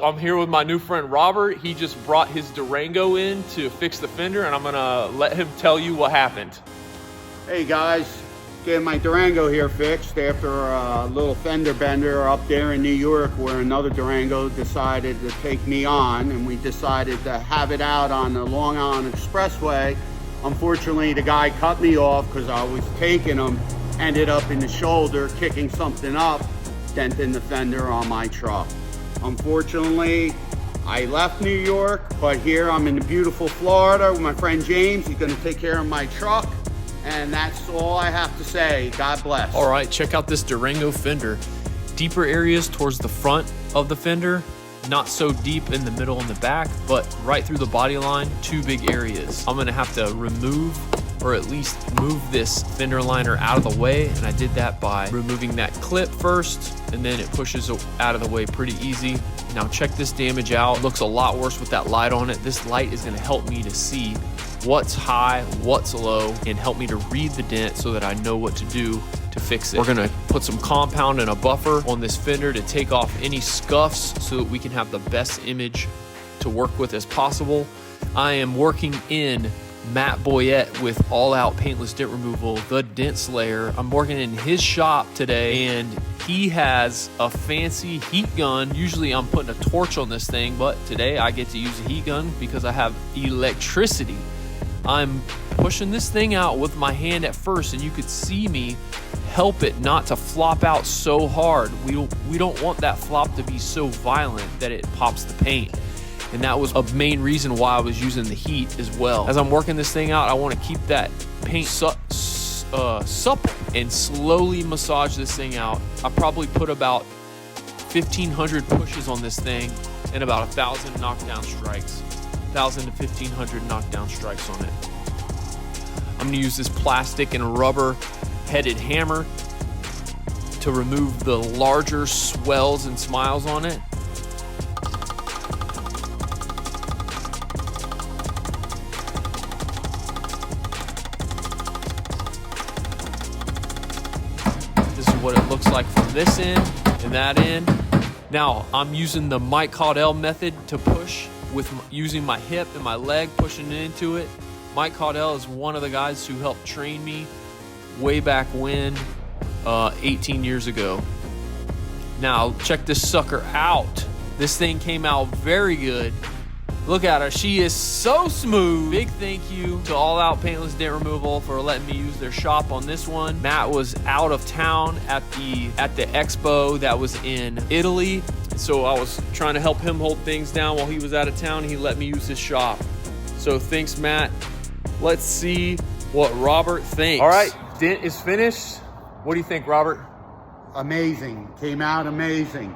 I'm here with my new friend Robert. He just brought his Durango in to fix the fender, and I'm gonna let him tell you what happened. Hey guys, getting my Durango here fixed after a little fender bender up there in New York where another Durango decided to take me on, and we decided to have it out on the Long Island Expressway. Unfortunately, the guy cut me off because I was taking him, ended up in the shoulder, kicking something up, denting the fender on my truck. Unfortunately, I left New York, but here I'm in the beautiful Florida with my friend James. He's gonna take care of my truck, and that's all I have to say. God bless. All right, check out this Durango fender. Deeper areas towards the front of the fender, not so deep in the middle and the back, but right through the body line, two big areas. I'm gonna have to remove, or at least move this fender liner out of the way, and I did that by removing that clip first, and then it pushes out of the way pretty easy. Now check this damage out. It looks a lot worse with that light on it. This light is gonna help me to see what's high, what's low, and help me to read the dent so that I know what to do to fix it. We're gonna put some compound and a buffer on this fender to take off any scuffs so that we can have the best image to work with as possible. I am working in Matt Boyette with All Out Paintless Dent Removal, the Dent Slayer. I'm working in his shop today, and he has a fancy heat gun. Usually I'm putting a torch on this thing, but today I get to use a heat gun because I have electricity. I'm pushing this thing out with my hand at first, and you could see me help it not to flop out so hard. We don't want that flop to be so violent that it pops the paint. And that was a main reason why I was using the heat as well. As I'm working this thing out, I want to keep that paint supple and slowly massage this thing out. I probably put about 1,500 pushes on this thing and about 1,000 knockdown strikes. 1,000 to 1,500 knockdown strikes on it. I'm gonna use this plastic and rubber headed hammer to remove the larger swells and smiles on it. This is what it looks like from this end and that end. Now I'm using the Mike Caudell method to push with using my hip and my leg, pushing into it. Mike Caudell is one of the guys who helped train me way back when, 18 years ago. Now check this sucker out. This thing came out very good. Look at her, she is so smooth. Big thank you to All Out Paintless Dent Removal for letting me use their shop on this one. Matt was out of town at the expo that was in Italy, so I was trying to help him hold things down while he was out of town. He let me use his shop. So thanks, Matt. Let's see what Robert thinks. All right, dent is finished. What do you think, Robert? Amazing, came out amazing.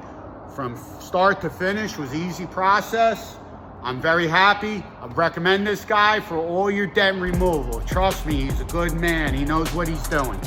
From start to finish was easy process. I'm very happy. I recommend this guy for all your dent removal. Trust me, he's a good man. He knows what he's doing.